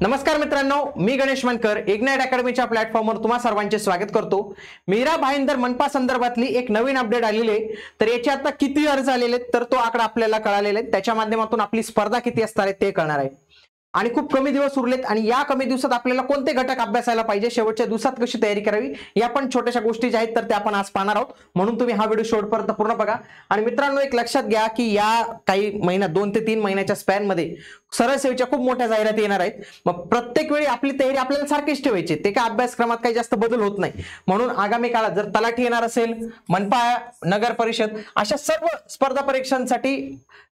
नमस्कार मित्रांनो, मी गणेश मनकर इग्नाइट अकॅडमीच्या प्लॅटफॉर्मवर तुम्हा सर्वांचे स्वागत करतो। मीरा भाईंदर मनपा संदर्भातली एक नवीन अपडेट आलेली आहे। तर याचे आता किती अर्ज आलेले तर तो आकडा आपल्याला कळालेला आहे। त्याच्या माध्यमातून आपली स्पर्धा किती असणार आहे ते कळणार आहे आणि खूप कमी दिवस उरलेत आणि या कमी दिवसात आपल्याला कोणते घटक अभ्यासायला पाहिजे, शेवटच्या दिवसात कशी तयारी करावी, या पण छोट्याशा गोष्टी ज्या आहेत तर त्या आपण आज पाहणार आहोत। म्हणून तुम्ही हा व्हिडिओ शेवटपर्यंत पूर्ण बघा। आणि मित्रांनो, एक लक्षात घ्या की या काही महिन्यात 2 ते 3 महिन्याच्या स्पॅन मध्ये सरळ सेवेच्या खूप मोठ्या जाहिराती येणार आहेत। मग प्रत्येक वेळी आपली तयारी आपल्याला सारखीच ठेवायची, ते काय अभ्यासक्रमात काही जास्त बदल होत नाही। म्हणून आगामी काळात जर तलाठी येणार असेल, मनपा, नगर परिषद अशा सर्व स्पर्धा परीक्षांसाठी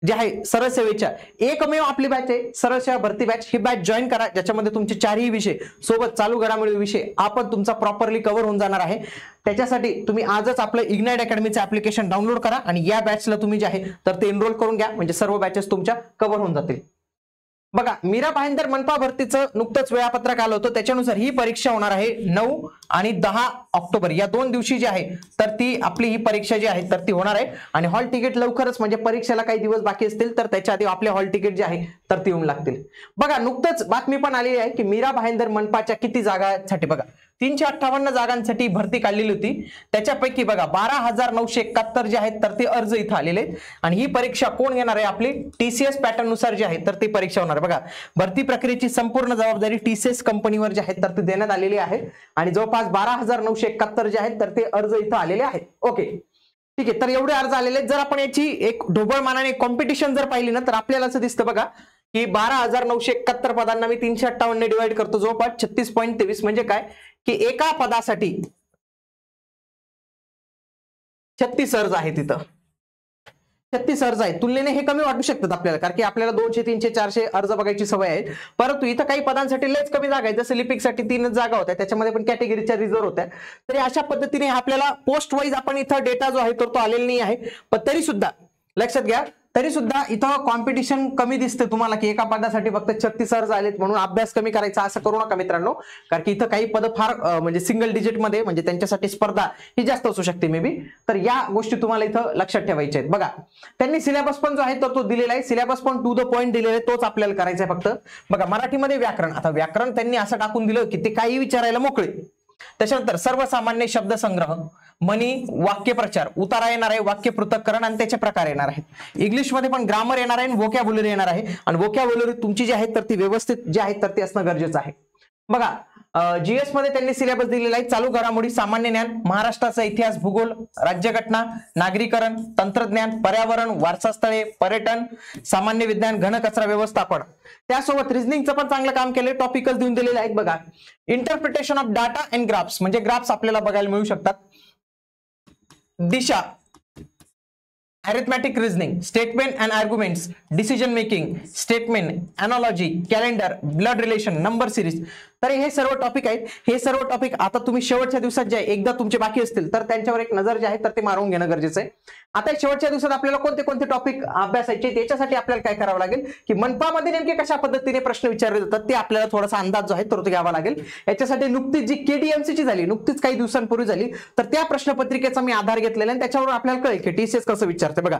जे आहे सरळ सेवेच्या एकमेव आपली बॅच आहे सरळ सेवा भरती बॅच। ही बॅच जॉईन करा, ज्याच्यामध्ये तुमचे चारही विषय सोबत चालू घडामोडी विषय आपण तुमचा प्रॉपरली कव्हर होऊन जाणार आहे। त्याच्यासाठी तुम्ही आजच आपलं इग्नाइट अकॅडमीचं ऍप्लिकेशन डाउनलोड करा आणि या बॅचला तुम्ही जे आहे तर ते एनरोल करून घ्या, म्हणजे सर्व बॅचेस तुमच्या कव्हर होऊन जातील। बघा, मीरा भाईंदर मनपा भरतीचं नुकतंच वेळापत्रक आलं होतं, त्याच्यानुसार ही परीक्षा होणार आहे 9 आणि 10 ऑक्टोबर या 2 दिवशी जी आहे तर ती आपली ही परीक्षा जी आहे तर ती होणार आहे। आणि हॉल तिकीट लवकरच, म्हणजे परीक्षेला काही दिवस बाकी असतील तर त्याच्या आधी आपले हॉल तिकीट जे आहे तर ती येऊन लागतील। बघा, नुकतंच बातमी पण आलेली आहे की मीरा भाईंदर मनपाच्या किती जागांसाठी बघा 358 जागांसाठी भरती काढलेली होती। त्याच्यापैकी बघा 12,971 जे आहेत तर ते अर्ज इथं आलेले आहेत आणि ही परीक्षा कोण घेणार आहे, आपली टीसीएस पॅटर्न नुसार जी आहे तर ती परीक्षा होणार आहे। बघा, भरती प्रक्रियेची संपूर्ण जबाबदारी टीसीएस कंपनीवर जे आहे तर ती देण्यात आलेली आहे आणि जवळपास 12,971 जे आहेत तर ते अर्ज इथं आलेले आहेत। ओके, ठीक आहे। तर एवढे अर्ज आलेले आहेत। जर आपण याची एक ढोबळमानाने कॉम्पिटिशन जर पाहिली ना तर आपल्याला असं दिसतं बघा की 12,971 पदांना मी 358 ने डिवाइड करतो, जवळपास 36.23 म्हणजे काय की एका पदासाठी 36 अर्ज आहेत तिथं, 36 अर्ज आहेत। तुलनेने हे कमी वाटू शकतात आपल्याला, कारण की आपल्याला 200, 300, 400 अर्ज बघायची सवय आहे। परंतु इथं काही पदांसाठी लयच कमी जागा आहेत, जसं लिपिकसाठी 3 जागा होत्या, त्याच्यामध्ये पण कॅटेगरीच्या रिझर्व होत्या। तरी अशा पद्धतीने आपल्याला पोस्ट वाईज आपण इथं डेटा जो आहे तो आलेला नाही आहे। पण तरी सुद्धा लक्षात घ्या, तरी सुद्धा इथं कॉम्पिटिशन कमी दिसते तुम्हाला की एका पदासाठी फक्त 36 अर्ज आलेत म्हणून अभ्यास कमी करायचा असं करू नका मित्रांनो, कारण की इथं काही पद फार म्हणजे सिंगल डिजिट मध्ये, म्हणजे त्यांच्यासाठी स्पर्धा ही जास्त असू शकते मे बी। तर या गोष्टी तुम्हाला इथं लक्षात ठेवायच्या आहेत। बघा, त्यांनी सिलेबस पण जो आहे तर तो दिलेला आहे, सिलेबस पण टू द पॉइंट दिलेला आहे, तोच आपल्याला करायचा आहे फक्त। बघा, मराठीमध्ये व्याकरण, आता व्याकरण त्यांनी असं टाकून दिलं की ते काही विचारायला मोकळे। त्याच्यानंतर सर्वसामान्य शब्दसंग्रह, मनी, वाक्यप्रचार, उतारा येणार आहे, वाक्य पृथक्करण आणि त्याचे प्रकार येणार आहेत। इंग्लिश मध्ये पण ग्रामर येणार आहे आणि व्होकॅब्युलरी येणार आहे आणि व्होकॅब्युलरी तुमची जी आहे तर ती व्यवस्थित जी आहे तर ती असणं गरजेचं आहे। बघा, जीएस मध्ये त्यांनी सिलेबस दिलेला आहे, चालू घडामोडी, सामान्य ज्ञान, महाराष्ट्राचा इतिहास, भूगोल, राज्यघटना, नागरीकरण, तंत्रज्ञान, पर्यावरण, वारसास्थळे, पर्यटन, सामान्य विज्ञान, घनकचरा व्यवस्थापन, त्यासोबत रिझनिंगचं पण चांगलं काम केले, टॉपिकल देऊन दिलेले आहेत। बघा, interpretation of data and graphs, म्हणजे ग्राफ्स आपल्याला बघायला मिळू शकतात, दिशा, arithmetic reasoning, statement and arguments, decision making, statement, analogy, calendar, blood relation, number series. तर हे सर्व टॉपिक आहेत। हे सर्व टॉपिक आता तुम्ही शेवटच्या दिवसात जे एकदा तुमचे बाकी असतील तर त्यांच्यावर एक नजर जे आहे तर ते मारून घेणं गरजेचं आहे। आता शेवटच्या दिवसात आपल्याला कोणते कोणते टॉपिक अभ्यासायचे, त्याच्यासाठी आपल्याला काय करावं लागेल की मनपामध्ये नेमके कशा पद्धतीने प्रश्न विचारले जातात ते आपल्याला थोडासा अंदाज जो आहे तो घ्यावा लागेल। याच्यासाठी नुकतीच जी केडीएमसी ची झाली, नुकतीच काही दिवसांपूर्वी झाली, तर त्या प्रश्नपत्रिकेचा मी आधार घेतलेला आहे, त्याच्यावरून आपल्याला कळेल की टीसीएस कसं विचारते। बघा,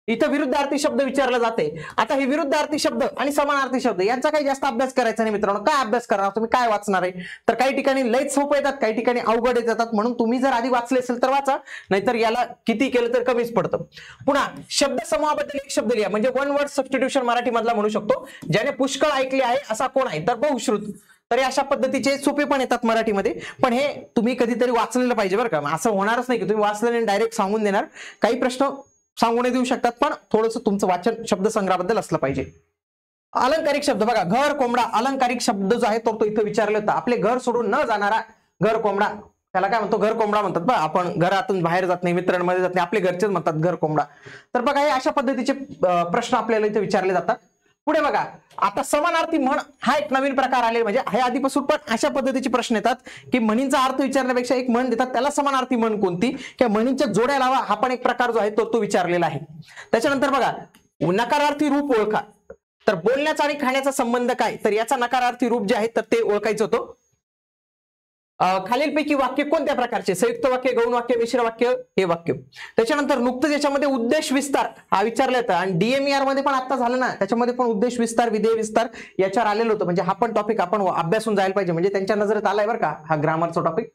इथं विरुद्धार्थी शब्द विचारला जाते। आता हे विरुद्धार्थी शब्द आणि समानार्थी शब्द यांचा काही जास्त अभ्यास करायचा नाही मित्रांनो। काय अभ्यास करणार तुम्ही, काय वाचणार आहे, तर काही ठिकाणी लयच सोपं येतात, काही ठिकाणी अवघड येतात। म्हणून तुम्ही जर आधी वाचले असेल तर वाचा, नाहीतर याला किती केलं तर कमीच पडतं। पुन्हा शब्द समूहाबद्दल एक शब्द लिहा, म्हणजे वन वर्ड सबस्टिट्यूशन मराठी मधला म्हणू शकतो, ज्याने पुष्कळ ऐकले आहे असा कोण आहे, तर बहुश्रुत। तर अशा पद्धतीचे सोपे पण येतात मराठीमध्ये, पण हे तुम्ही कधीतरी वाचलेलं पाहिजे बरं का। असं होणारच नाही की तुम्ही वाचलेले डायरेक्ट सांगून देणार, काही प्रश्न सांगून देऊ शकतात, पण थोडंसं तुमचं वाचन शब्दसंग्रहाबद्दल असलं पाहिजे। अलंकारिक शब्द, बघा, घर, कोंबडा, अलंकारिक शब्द जो आहे तो इथं विचारला होता। आपले घर सोडून न जाणारा घर कोंबडा, त्याला काय म्हणतो, घर कोंबडा म्हणतात बघा। आपण घरातून बाहेर जात नाही, मित्रांमध्ये जात नाही, आपले घरचेच म्हणतात घर कोंबडा। तर बघा, हे अशा पद्धतीचे प्रश्न आपल्याला इथे विचारले जातात। पुढे बघा, आता समानार्थी म्हण हा एक नवीन प्रकार आले, म्हणजे हे आधीपासून पण अशा पद्धतीचे प्रश्न येतात की म्हणींचा अर्थ विचारण्यापेक्षा एक म्हण देतात, त्याला समानार्थी म्हण कोणती, किंवा म्हणींच्या जोड्या लावा, हा पण एक प्रकार जो आहे तो विचारलेला आहे। त्याच्यानंतर बघा, नकारार्थी रूप ओळखा, तर बोलण्याचा आणि खाण्याचा संबंध काय, तर याचा नकारार्थी रूप जे आहे तर ते ओळखायचं होतं। खालीलपैकी वाक्य कोणत्या प्रकारचे, संयुक्त वाक्य, गौण वाक्य, मिश्र वाक्य, हे वाक्य. त्याच्यानंतर नुकतंच याच्यामध्ये उद्देश विस्तार हा विचारला होता आणि DMER मध्ये पण आता झालं ना, त्याच्यामध्ये पण उद्देश विस्तार, विधेय विस्तार याच्यावर आलेलं होतं. म्हणजे हा पण टॉपिक आपण अभ्यासून जायला पाहिजे, म्हणजे त्यांच्या नजरेत आलाय बरं का हा ग्रामरचा टॉपिक.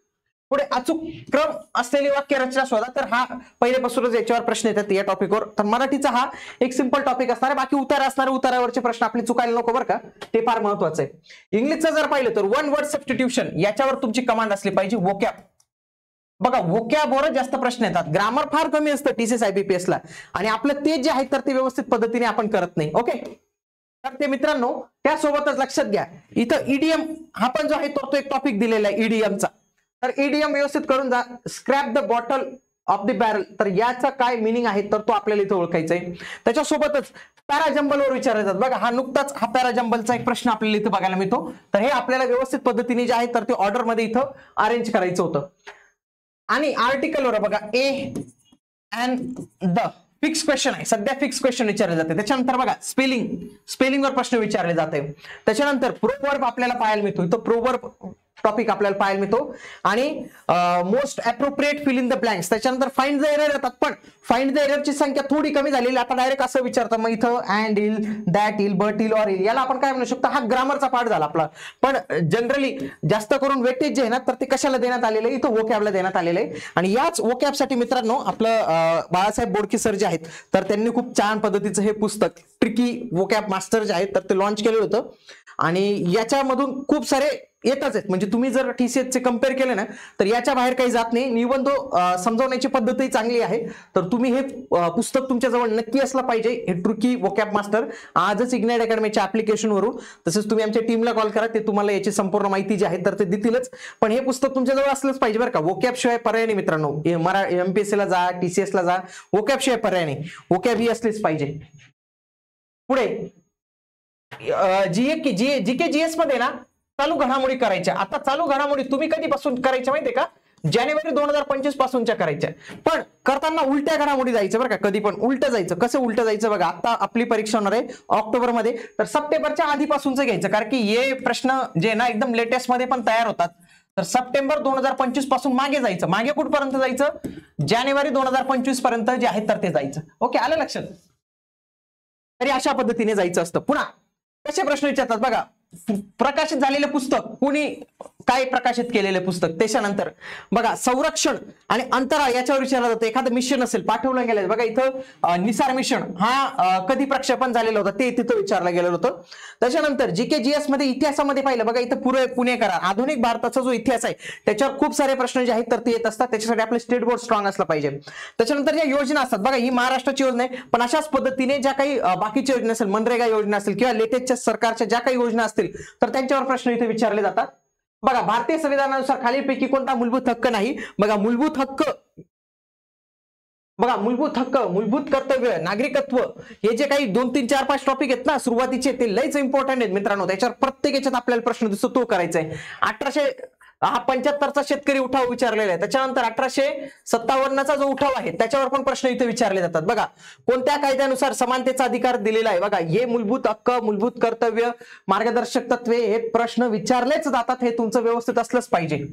पुढे अचूक क्रम असलेली वाक्य रचना शोधा. तर हा पहिल्यापासूनच याच्यावर प्रश्न येतात या टॉपिकवर. तर मराठीचा हा एक सिंपल टॉपिक असणार आहे, बाकी उतारा असणार, उतारावरचे प्रश्न आपले चुकायला नको बरं का, ते फार महत्वाचं आहे. इंग्लिशचं जर पाहिलं तर वन वर्ड सबस्टिट्यूशन याच्यावर तुमची कमांड असली पाहिजे. वोकॅब बघा, वोकॅबवर जास्त प्रश्न येतात, ग्रामर फार कमी असतं TCS IBPS ला, आणि आपलं ते जे आहे तर ते व्यवस्थित पद्धतीने आपण करत नाही. ओके, तर ते मित्रांनो त्यासोबतच लक्षात घ्या, इथं ईडीएम हा पण जो आहे तो एक टॉपिक दिलेला आहे ईडीएमचा. तर ईडीएम व्यवस्थित करून जा. Scrap the bottle of the barrel, तर याचा काय मिनिंग आहे तर तो आपल्याला इथं ओळखायचा आहे. त्याच्यासोबतच पॅराजंबलवर विचारले जातात बघा, हा नुकताच हा पॅराजंबलचा एक प्रश्न आपल्याला इथं बघायला मिळतो. तर हे आपल्याला व्यवस्थित पद्धतीने जे आहे तर ते ऑर्डर मध्ये इथं अरेंज करायचं होतं. आणि आर्टिकलवर बघा, A and the fix question आहे, सध्या फिक्स क्वेश्चन विचारले जाते. त्याच्यानंतर बघा स्पेलिंगवर प्रश्न विचारले जाते. त्याच्यानंतर प्रोवर्ब आपल्याला पाहायला मिळतो, इथं प्रोवर्ब टॉपिक आपल्याला पाहायला मिळतो. आणि most appropriate fill in the blanks, त्याच्यानंतर फाइंड द एरर येतात, पण फाइंड द एररची संख्या थोडी कमी झालेली. आता डायरेक्ट असं विचारतं मग इथं अँड इल, दॅट इल, बट इल, ऑर इल, याला आपण काय म्हणू शकतो, हा ग्रामरचा पार्ट झाला आपला. पण जनरली जास्त करून वेटेज जे आहे ना तर ते कशाला देण्यात आलेलं आहे, इथं वोकॅबला देण्यात आलेलं आहे. आणि याच वोकॅबसाठी मित्रांनो आपलं बाळासाहेब बोडके सर जे आहेत तर त्यांनी खूप छान पद्धतीचं हे पुस्तक ट्रिकी वोकॅब मास्टर जे आहेत तर ते लॉन्च केलेलं होतं. आणि याच्यामधून खूप सारे येतच आहेत, म्हणजे तुम्ही जर TCS चे कम्पेअर केले ना तर याच्या बाहेर काही जात नाही. निबंध समजावण्याची पद्धतही चांगली आहे. तर तुम्ही हे पुस्तक तुमच्याजवळ नक्की असलं पाहिजे, हे ट्रिकी वोकॅब मास्टर. आजच इग्नाइट अकॅडमीच्या ऍप्लिकेशनवरून, तसेच तुम्ही आमच्या टीमला कॉल करा, ते तुम्हाला याची संपूर्ण माहिती जी आहे तर ते देतीलच. पण हे पुस्तक तुमच्याजवळ असलंच पाहिजे बरं का, वोकॅब शिवाय पर्याय नाही मित्रांनो. MPSC ला जा, TCS ला जा, वोकॅब शिवाय पर्याय नाही, वोकॅब ही असलीच पाहिजे. पुढे जीके GS मध्ये ना चालू घडामोडी करायच्या. आता चालू घडामोडी तुम्ही कधीपासून करायच्या माहितीये का, जानेवारी 2025 पासूनच्या करायच्या. पण करताना उलट्या घडामोडी जायचं बरं का, कधी पण उलट जायचं. कसं उलट जायचं बघा, आता आपली परीक्षा होणार आहे ऑक्टोबर मध्ये, तर सप्टेंबरच्या आधीपासूनच घ्यायचं, कारण की हे प्रश्न जे ना एकदम लेटेस्ट मध्ये पण तयार होतात. तर सप्टेंबर 2025 पासून मागे जायचं. मागे कुठपर्यंत जायचं, जानेवारी 2025 पर्यंत जे आहे तर ते जायचं. ओके, आलं लक्षात. तरी अशा पद्धतीने जायचं असतं. पुन्हा कसे प्रश्न विचारतात बघा, प्रकाशित झालेलं पुस्तक, कोणी काय प्रकाशित केलेलं पुस्तक. त्याच्यानंतर बघा संरक्षण आणि अंतराळ याच्यावर विचारलं जातं. एखादं मिशन असेल पाठवलं गेलं बघा, इथं निसार मिशन हा कधी प्रक्षेपण झालेलं होतं ते तिथं विचारलं गेलेलं होतं. त्याच्यानंतर जीके GS मध्ये इतिहासामध्ये पाहिलं बघा, इथं पुणे करार, आधुनिक भारताचा जो इतिहास आहे त्याच्यावर खूप सारे प्रश्न जे आहेत तर ते येत असतात. त्याच्यासाठी आपलं स्टेट बोर्ड स्ट्रॉंग असलं पाहिजे. त्याच्यानंतर ज्या योजना असतात बघा, ही महाराष्ट्राची योजना आहे, पण अशाच पद्धतीने ज्या काही बाकीच्या योजना असेल, मनरेगा योजना असेल किंवा लेटेस्टच्या सरकारच्या ज्या काही योजना असतील तर त्यांच्यावर प्रश्न इथे विचारले जातात. बघा, भारतीय संविधानानुसार खालीलपैकी कोणता मूलभूत हक्क नाही. बघा मूलभूत हक्क, मूलभूत कर्तव्य, नागरिकत्व, हे जे काही 2, 3, 4, 5 टॉपिक आहेत ना सुरुवातीचे, ते लयच इम्पॉर्टंट आहेत मित्रांनो. त्याच्यावर प्रत्येक याच्यात आपल्याला प्रश्न दिसतो तो करायचा आहे. 1875चा शेतकरी उठाव विचारलेला आहे. त्याच्यानंतर 1857चा जो उठाव आहे त्याच्यावर पण प्रश्न इथे विचारले जातात. बघा, कोणत्या कायद्यानुसार समानतेचा अधिकार दिलेला आहे. बघा, हे मूलभूत हक्क, मूलभूत कर्तव्य, मार्गदर्शक तत्वे हे प्रश्न विचारलेच जातात. हे तुमचं व्यवस्थित असलंच पाहिजे.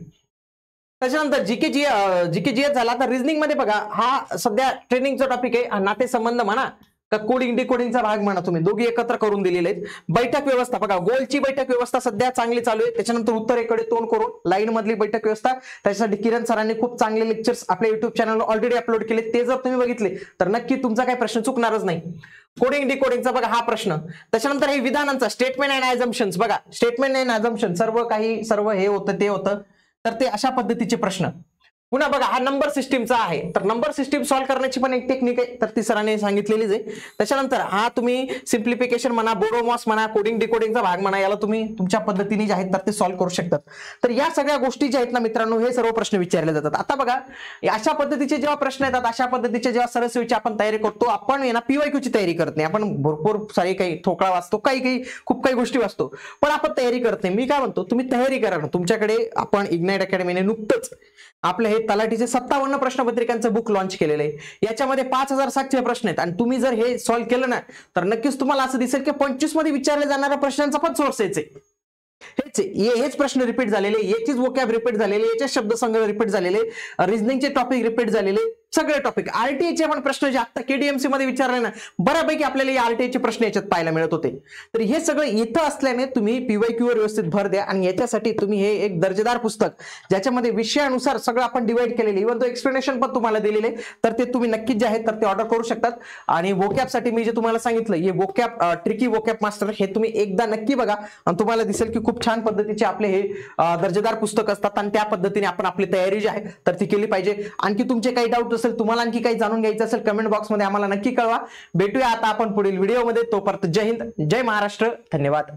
त्याच्यानंतर जीके GS झाला. तर रिझनिंग मध्ये बघा, हा सध्या ट्रेनिंगचा टॉपिक आहे. नातेसंबंध म्हणा का कोडिंग डिकोडिंगचा भाग म्हणा, तुम्ही दोघी एकत्र करून दिलेले आहेत. बैठक व्यवस्था बघा, गोलची बैठक व्यवस्था सध्या चांगली चालू आहे. त्याच्यानंतर उत्तरेकडे तोंड करून लाईन मधली बैठक व्यवस्था, त्याच्यासाठी किरण सरांनी खूप चांगले लेक्चर्स आपल्या युट्यूब चॅनलवर ऑलरेडी अपलोड केले. ते जर तुम्ही बघितले तर नक्की तुमचा काही प्रश्न चुकणारच नाही. कोडिंग डिकोडिंगचा बघा हा प्रश्न. त्याच्यानंतर हे विधानांचा स्टेटमेंट अँड ॲझम्पशन्स बघा, स्टेटमेंट अँड ॲझम्पशन सर्व हे होतं ते होतं. तर ते अशा पद्धतीचे प्रश्न. पुन्हा बघा, हा नंबर सिस्टीमचा आहे. तर नंबर सिस्टीम सॉल्व्ह करण्याची पण एक टेक्निक आहे, तर ती सरांनी सांगितलेलीच आहे. त्याच्यानंतर हा तुम्ही सिम्प्लिफिकेशन म्हणा, बोरोमॉस म्हणा, कोडिंग डिकोडिंगचा भाग म्हणा, याला तुम्ही तुमच्या पद्धतीने जे आहेत तर ते सॉल्व्ह करू शकतात. तर या सगळ्या गोष्टी ज्या आहेत ना मित्रांनो, हे सर्व प्रश्न विचारले जातात. आता बघा, अशा पद्धतीचे जेव्हा प्रश्न येतात, अशा पद्धतीचे जेव्हा सरसविची आपण तयारी करतो, आपण ना PYQ ची तयारी करत नाही. आपण भरपूर सारी काही ठोकळा वाचतो, खूप काही गोष्टी वाचतो, पण आपण तयारी करत नाही. मी काय म्हणतो, तुम्ही तयारी करा ना. तुमच्याकडे आपण इग्नाइट अकॅडमीने नुकतंच आपले हे तलाठीचे 57 प्रश्नपत्रिकांचं बुक लॉन्च केलेलं आहे. याच्यामध्ये 5700 प्रश्न आहेत आणि तुम्ही जर हे सॉल्व्ह केलं ना तर नक्कीच तुम्हाला असं दिसेल की 25 मध्ये विचारले जाणाऱ्या प्रश्नांचा पण सोर्स आहे. हेच प्रश्न रिपीट झालेले, याचीच वोकॅब रिपीट झालेले, याचे शब्दसंग्रह रिपीट झालेले, रिझनिंगचे टॉपिक रिपीट झालेले, सगळे टॉपिक. आरटीआयचे पण प्रश्न जे आता केडीएमसी मध्ये विचारले ना, बऱ्यापैकी आपल्याला या आरटीआयचे प्रश्न याच्यात पाहायला मिळत होते. तर हे सगळं इथं असल्याने तुम्ही पीवायक्यू वर व्यवस्थित भर द्या आणि याच्यासाठी तुम्ही हे एक दर्जेदार पुस्तक ज्याच्यामध्ये विषयानुसार सगळं आपण डिवाइड केलेले, इव्हन तो एक्सप्लेनेशन पण तुम्हाला दिलेले, तर ते तुम्ही नक्कीच जे आहे तर ते ऑर्डर करू शकतात. आणि वोकॅबसाठी मी जे तुम्हाला सांगितलं, हे वोकॅब ट्रिकी वोकॅब मास्टर, हे तुम्ही एकदा नक्की बघा आणि तुम्हाला दिसेल की खूप छान पद्धतीचे आपले हे दर्जेदार पुस्तक असतात आणि त्या पद्धतीने आपण आपली तयारी जी आहे तर ती केली पाहिजे. आणखी तुमचे काही डाऊट असेल, तुम्हाला आणखी काही जाणून घ्यायचं असेल, कमेंट बॉक्समध्ये आम्हाला नक्की कळवा. भेटूया आता आपण पुढील व्हिडिओमध्ये. तोपर्यंत जय हिंद, जय महाराष्ट्र, धन्यवाद.